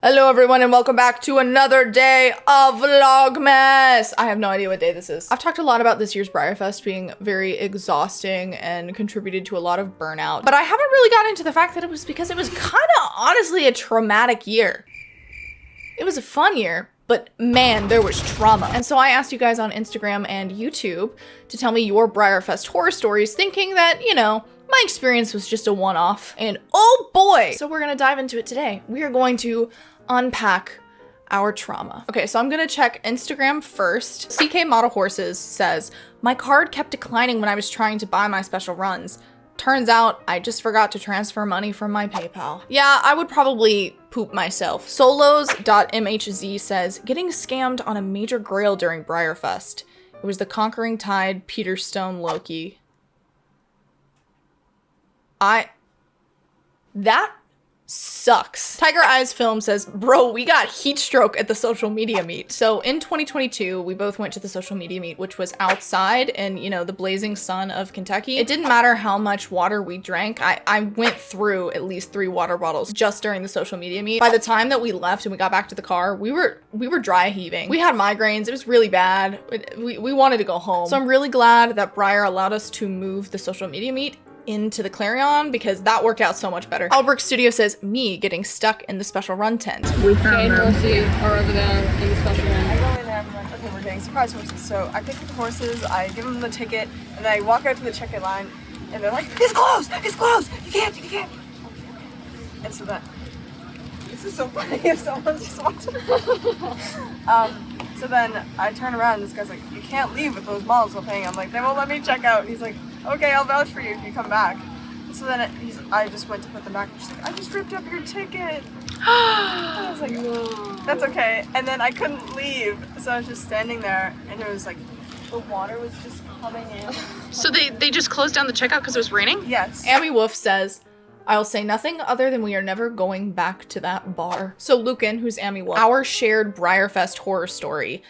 Hello everyone and welcome back to another day of Vlogmas! I have no idea what day this is. I've talked a lot about this year's BreyerFest being very exhausting and contributed to a lot of burnout, but I haven't really gotten into the fact that it was because it was kind of honestly a traumatic year. It was a fun year, but man, there was trauma. And so I asked you guys on Instagram and YouTube to tell me your BreyerFest horror stories, thinking that, you know, my experience was just a one-off, and oh boy! So we're gonna dive into it today. We are going to unpack our trauma. Okay, so I'm gonna check Instagram first. CK Model Horses says, my card kept declining when I was trying to buy my special runs. Turns out I just forgot to transfer money from my PayPal. Yeah, I would probably poop myself. Solos.mhz says, getting scammed on a major grail during BreyerFest. It was the Conquering Tide Peter Stone Loki. That sucks. Tiger Eyes Film says, bro, we got heat stroke at the social media meet. So in 2022, we both went to the social media meet, which was outside in, you know, the blazing sun of Kentucky. It didn't matter how much water we drank. I went through at least 3 water bottles just during the social media meet. By the time that we left and we got back to the car, we were dry heaving. We had migraines. It was really bad. We wanted to go home. So I'm really glad that Breyer allowed us to move the social media meet into the Clarion because that worked out so much better. Albrecht Studio says, me getting stuck in the special run tent. We found them. Horsey are over there in the special run. I go in there and I'm like, okay, we're getting surprise horses. So I pick up the horses, I give them the ticket, and then I walk out to the check-in line, and they're like, it's closed! It's closed! You can't! And so that, this is so funny if someone just walks so then I turn around and this guy's like, you can't leave with those models while paying. I'm like, they won't let me check out. And he's like, okay, I'll vouch for you if you come back. And so then I just went to put them back. And she's like, I just ripped up your ticket. I was like, no. That's okay. And then I couldn't leave. So I was just standing there and it was like, the water was just coming in. So they just closed down the checkout because it was raining? Yes. Amy Wolf says, I'll say nothing other than we are never going back to that bar. So Lucan, who's Amy Wolf, our shared BreyerFest horror story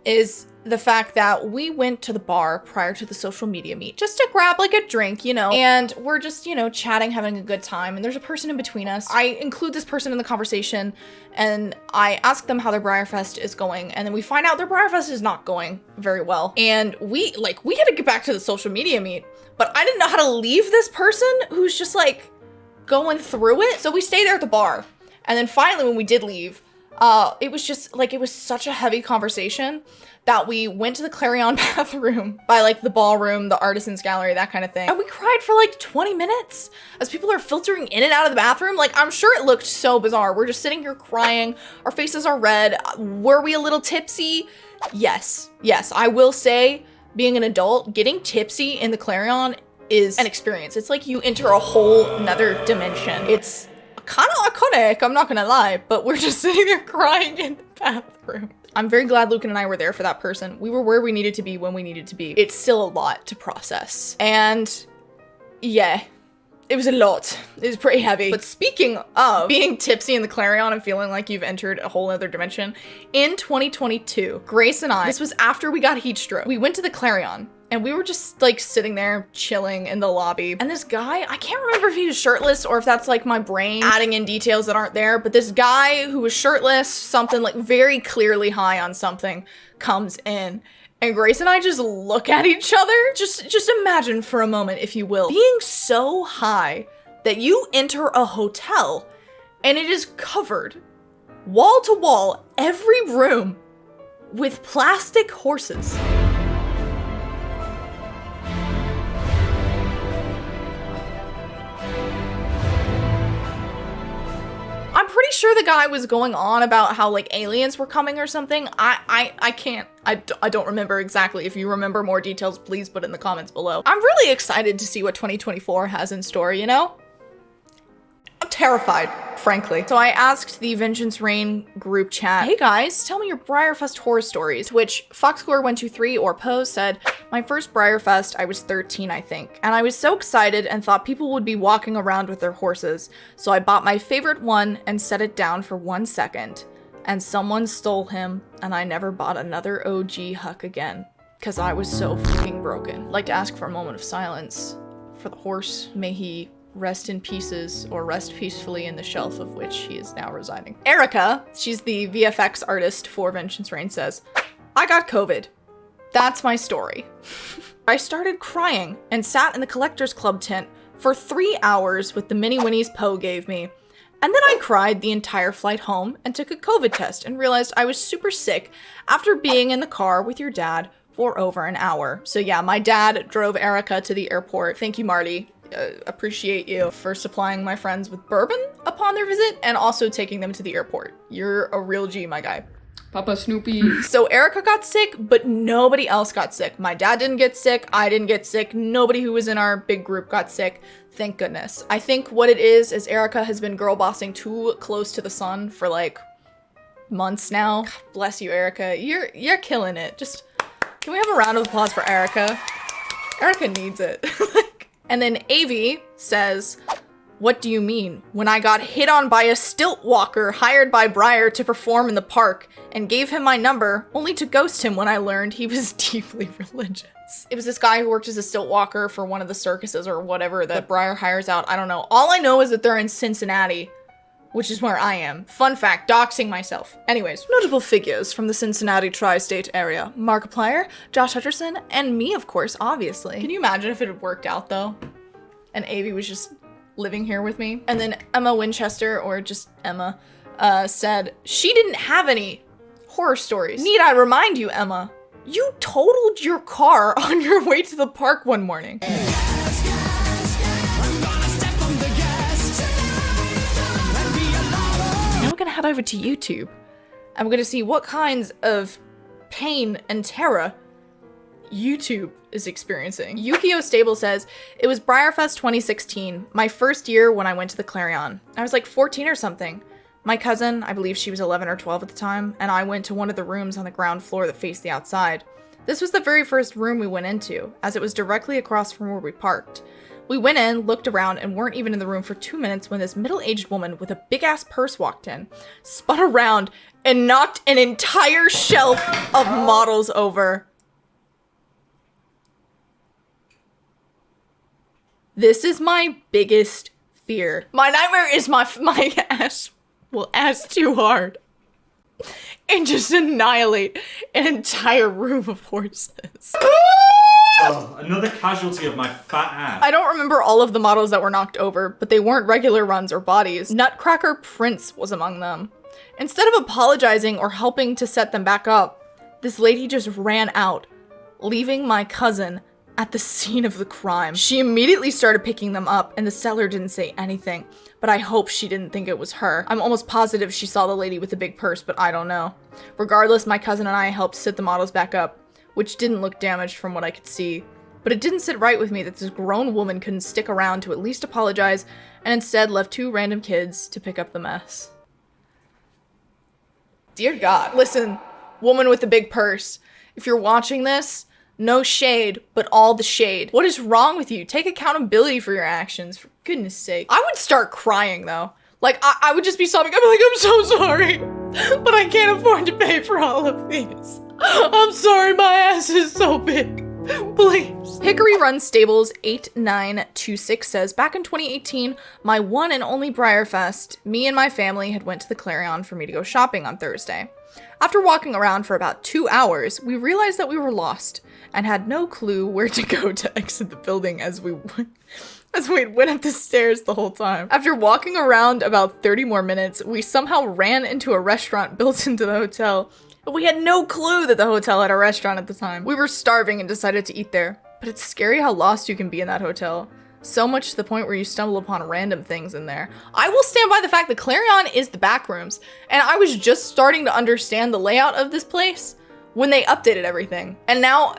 is the fact that we went to the bar prior to the social media meet just to grab like a drink, you know, and we're just, you know, chatting, having a good time, and there's a person in between us. I include this person in the conversation and I ask them how their BreyerFest is going, and then we find out their BreyerFest is not going very well. And we had to get back to the social media meet, but I didn't know how to leave this person who's just like going through it. So we stayed there at the bar. And then finally when we did leave, it was just like, it was such a heavy conversation that we went to the Clarion bathroom by like the ballroom, the artisans gallery, that kind of thing. And we cried for like 20 minutes as people are filtering in and out of the bathroom. Like, I'm sure it looked so bizarre. We're just sitting here crying. Our faces are red. Were we a little tipsy? Yes. Yes. I will say, being an adult, getting tipsy in the Clarion is an experience. It's like you enter a whole nother dimension. It's kind of iconic, I'm not gonna lie, but we're just sitting there crying in the bathroom. I'm very glad Lucan and I were there for that person. We were where we needed to be when we needed to be. It's still a lot to process. And yeah, it was a lot. It was pretty heavy. But speaking of being tipsy in the Clarion and feeling like you've entered a whole other dimension, in 2022, Grace and I, this was after we got heat stroke, we went to the Clarion. And we were just like sitting there chilling in the lobby. And this guy, I can't remember if he was shirtless or if that's like my brain adding in details that aren't there, but this guy who was shirtless, something like very clearly high on something, comes in. And Grace and I just look at each other. Just imagine for a moment, if you will, being so high that you enter a hotel and it is covered wall to wall, every room, with plastic horses. I'm pretty sure the guy was going on about how like aliens were coming or something. I don't remember exactly. If you remember more details, please put in the comments below. I'm really excited to see what 2024 has in store, you know? I'm terrified, frankly. So I asked the Vengeance Reign group chat, hey guys, tell me your BreyerFest horror stories, to which Foxglore123 or Pose said, my first BreyerFest, I was 13, I think, and I was so excited and thought people would be walking around with their horses, so I bought my favorite one and set it down for 1 second, and someone stole him, and I never bought another OG Huck again, because I was so fucking broken. I'd like to ask for a moment of silence for the horse. May he rest in pieces or rest peacefully in the shelf of which he is now residing. Erica, she's the VFX artist for Vengeance Reign, says, I got COVID. That's my story. I started crying and sat in the Collectors Club tent for 3 hours with the mini Winnie's Poe gave me. And then I cried the entire flight home and took a COVID test and realized I was super sick after being in the car with your dad for over an hour. So yeah, my dad drove Erica to the airport. Thank you, Marty. Appreciate you for supplying my friends with bourbon upon their visit and also taking them to the airport. You're a real G, my guy. Papa Snoopy. So Erica got sick, but nobody else got sick. My dad didn't get sick. I didn't get sick. Nobody who was in our big group got sick. Thank goodness. I think what it is Erica has been girl bossing too close to the sun for like months now. God bless you, Erica. You're killing it. Just, can we have a round of applause for Erica? Erica needs it. And then Avi says, what do you mean? When I got hit on by a stilt walker hired by Breyer to perform in the park and gave him my number, only to ghost him when I learned he was deeply religious. It was this guy who worked as a stilt walker for one of the circuses or whatever that Breyer hires out. I don't know. All I know is that they're in Cincinnati, which is where I am. Fun fact, doxing myself. Anyways, notable figures from the Cincinnati tri-state area. Markiplier, Josh Hutcherson, and me, of course, obviously. Can you imagine if it had worked out, though? And Avi was just living here with me. And then Emma Winchester, or just Emma, said she didn't have any horror stories. Need I remind you, Emma, you totaled your car on your way to the park one morning. Now we're gonna head over to YouTube. And we're gonna see what kinds of pain and terror YouTube is experiencing. Yukio Stable says, it was BreyerFest 2016, my first year when I went to the Clarion. I was like 14 or something. My cousin, I believe she was 11 or 12 at the time, and I went to one of the rooms on the ground floor that faced the outside. This was the very first room we went into, as it was directly across from where we parked. We went in, looked around, and weren't even in the room for 2 minutes when this middle-aged woman with a big-ass purse walked in, spun around, and knocked an entire shelf of models over. This is my biggest fear. My nightmare is my ass will ass too hard and just annihilate an entire room of horses. Oh, another casualty of my fat ass. I don't remember all of the models that were knocked over, but they weren't regular runs or bodies. Nutcracker Prince was among them. Instead of apologizing or helping to set them back up, this lady just ran out, leaving my cousin at the scene of the crime. She immediately started picking them up, and the seller didn't say anything, but I hope she didn't think it was her. I'm almost positive she saw the lady with the big purse, but I don't know. Regardless, my cousin and I helped sit the models back up, which didn't look damaged from what I could see. But it didn't sit right with me that this grown woman couldn't stick around to at least apologize, and instead left 2 random kids to pick up the mess. Dear God. Listen, woman with the big purse, if you're watching this, no shade, but all the shade. What is wrong with you? Take accountability for your actions, for goodness sake. I would start crying though. Like, I would just be sobbing. I'd be like, I'm so sorry, but I can't afford to pay for all of these. I'm sorry, my ass is so big. Please. Hickory Run Stables 8926 says, back in 2018, my one and only BreyerFest, me and my family had went to the Clarion for me to go shopping on Thursday. After walking around for about 2 hours, we realized that we were lost and had no clue where to go to exit the building as we went up the stairs the whole time. After walking around about 30 more minutes, we somehow ran into a restaurant built into the hotel. But we had no clue that the hotel had a restaurant at the time. We were starving and decided to eat there. But it's scary how lost you can be in that hotel. So much to the point where you stumble upon random things in there. I will stand by the fact that Clarion is the back rooms, and I was just starting to understand the layout of this place when they updated everything. And now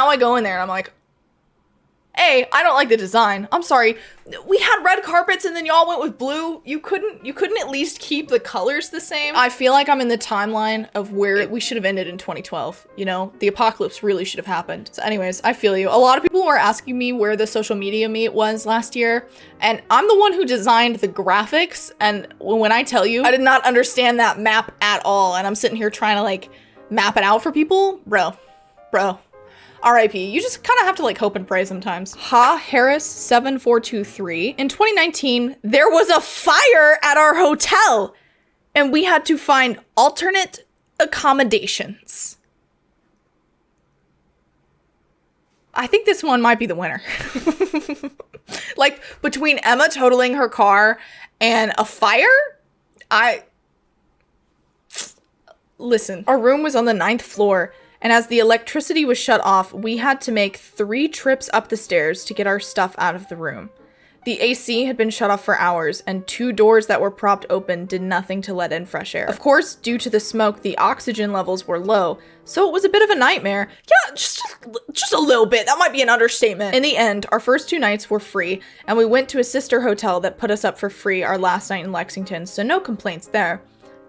I go in there and I'm like, hey, I don't like the design. I'm sorry. We had red carpets and then y'all went with blue. You couldn't at least keep the colors the same. I feel like I'm in the timeline of where we should have ended in 2012. You know, the apocalypse really should have happened. So anyways, I feel you. A lot of people were asking me where the social media meet was last year, and I'm the one who designed the graphics. And when I tell you, I did not understand that map at all. And I'm sitting here trying to like map it out for people. Bro. RIP. You just kind of have to like hope and pray sometimes. Ha Harris 7423. In 2019, there was a fire at our hotel and we had to find alternate accommodations. I think this one might be the winner. Like between Emma totaling her car and a fire, listen, our room was on the 9th floor, and as the electricity was shut off, we had to make 3 trips up the stairs to get our stuff out of the room. The AC had been shut off for hours, and 2 doors that were propped open did nothing to let in fresh air. Of course, due to the smoke, the oxygen levels were low, so it was a bit of a nightmare. Yeah, just a little bit. That might be an understatement. In the end, our first 2 nights were free, and we went to a sister hotel that put us up for free our last night in Lexington, so no complaints there.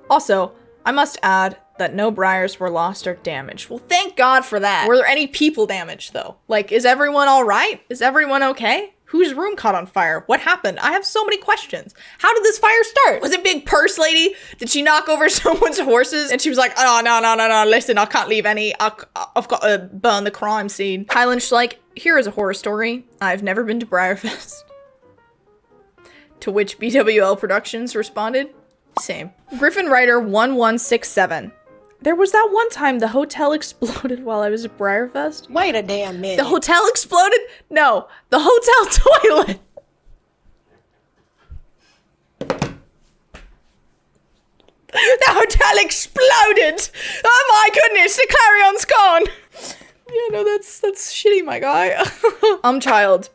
Also, I must add that no Breyers were lost or damaged. Well, thank God for that. Were there any people damaged, though? Like, is everyone all right? Is everyone okay? Whose room caught on fire? What happened? I have so many questions. How did this fire start? Was it Big Purse Lady? Did she knock over someone's horses? And she was like, oh, no, listen, I can't leave any. I've got to burn the crime scene. Highland's like, here is a horror story. I've never been to BreyerFest. To which BWL Productions responded, same. Griffin Writer 1167. There was that one time the hotel exploded while I was at BreyerFest. Wait a damn minute. The hotel exploded? No, the hotel toilet. The hotel exploded. Oh my goodness, the carry-on's gone. Yeah, no, that's shitty, my guy. Child.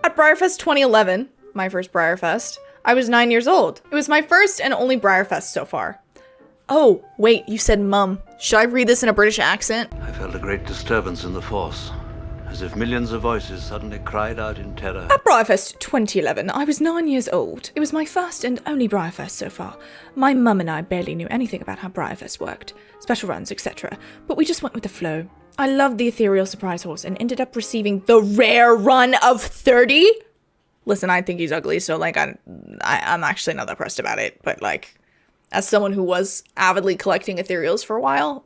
At BreyerFest 2011, my first BreyerFest, I was 9 years old. It was my first and only BreyerFest so far. Oh, wait, you said mum. Should I read this in a British accent? I felt a great disturbance in the force, as if millions of voices suddenly cried out in terror. At BreyerFest 2011, I was 9 years old. It was my first and only BreyerFest so far. My mum and I barely knew anything about how BreyerFest worked, special runs, etc., but we just went with the flow. I loved the ethereal surprise horse and ended up receiving the rare run of 30. Listen, I think he's ugly, so like I'm actually not that pressed about it, but like, as someone who was avidly collecting ethereals for a while,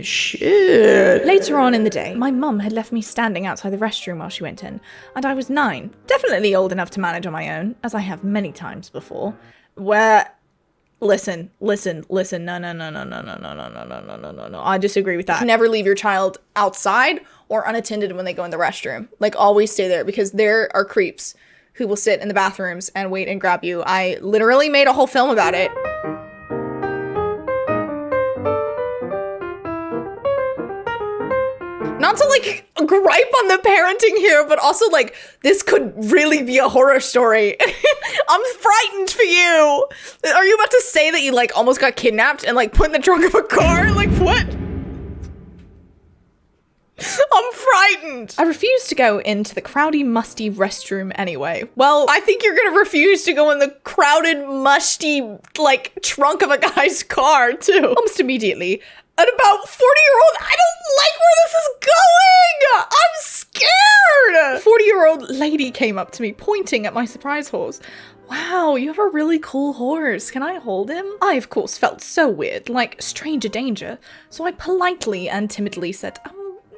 shit. Later on in the day, my mum had left me standing outside the restroom while she went in, and I was 9, definitely old enough to manage on my own, as I have many times before. Where, listen, no, I disagree with that. Never leave your child outside or unattended when they go in the restroom. Like, always stay there, because there are creeps who will sit in the bathrooms and wait and grab you. I literally made a whole film about it. Not to like gripe on the parenting here, but also like this could really be a horror story. I'm frightened for you. Are you about to say that you like almost got kidnapped and like put in the trunk of a car? Like what? I'm frightened. I refuse to go into the crowded, musty restroom anyway. Well, I think you're gonna refuse to go in the crowded, musty, like, trunk of a guy's car, too. Almost immediately. At about 40-year-old, I don't like where this is going! I'm scared! 40-year-old lady came up to me, pointing at my surprise horse. Wow, you have a really cool horse. Can I hold him? I, of course, felt so weird, like stranger danger. So I politely and timidly said,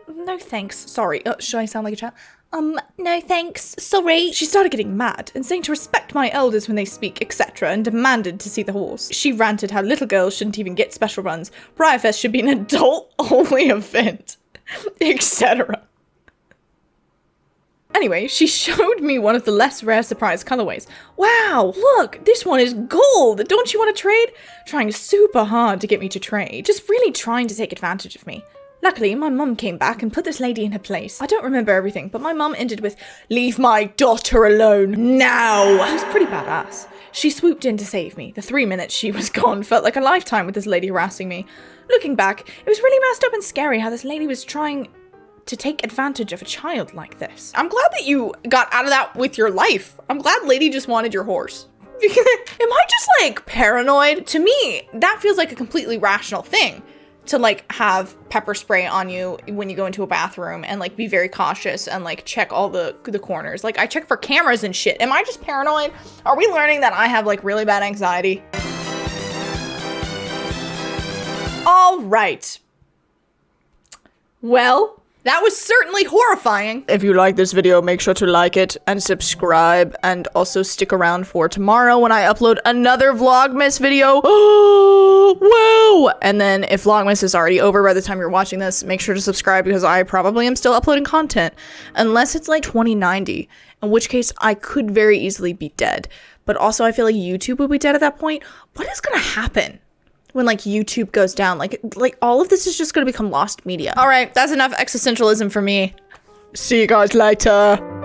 no thanks, sorry. Should I sound like a child? No thanks, sorry. She started getting mad and saying to respect my elders when they speak, etc., and demanded to see the horse. She ranted how little girls shouldn't even get special runs, BreyerFest should be an adult-only event, etc. Anyway, she showed me one of the less rare surprise colorways. Wow, look, this one is gold. Don't you want to trade? Trying super hard to get me to trade. Just really trying to take advantage of me. Luckily, my mum came back and put this lady in her place. I don't remember everything, but my mum ended with, "Leave my daughter alone, now!" She was pretty badass. She swooped in to save me. The 3 minutes she was gone felt like a lifetime with this lady harassing me. Looking back, it was really messed up and scary how this lady was trying to take advantage of a child like this. I'm glad that you got out of that with your life. I'm glad lady just wanted your horse. Am I just like paranoid? To me, that feels like a completely rational thing. To like have pepper spray on you when you go into a bathroom and like be very cautious and like check all the corners. Like I check for cameras and shit. Am I just paranoid? Are we learning that I have like really bad anxiety? All right. Well, That was certainly horrifying. If you like this video, make sure to like it and subscribe, and also stick around for tomorrow when I upload another Vlogmas video. Whoa! And then if Vlogmas is already over by the time you're watching this, make sure to subscribe because I probably am still uploading content. Unless it's like 2090, in which case I could very easily be dead. But also I feel like YouTube will be dead at that point. What is gonna happen when like YouTube goes down? Like all of this is just gonna become lost media. All right, that's enough existentialism for me. See you guys later.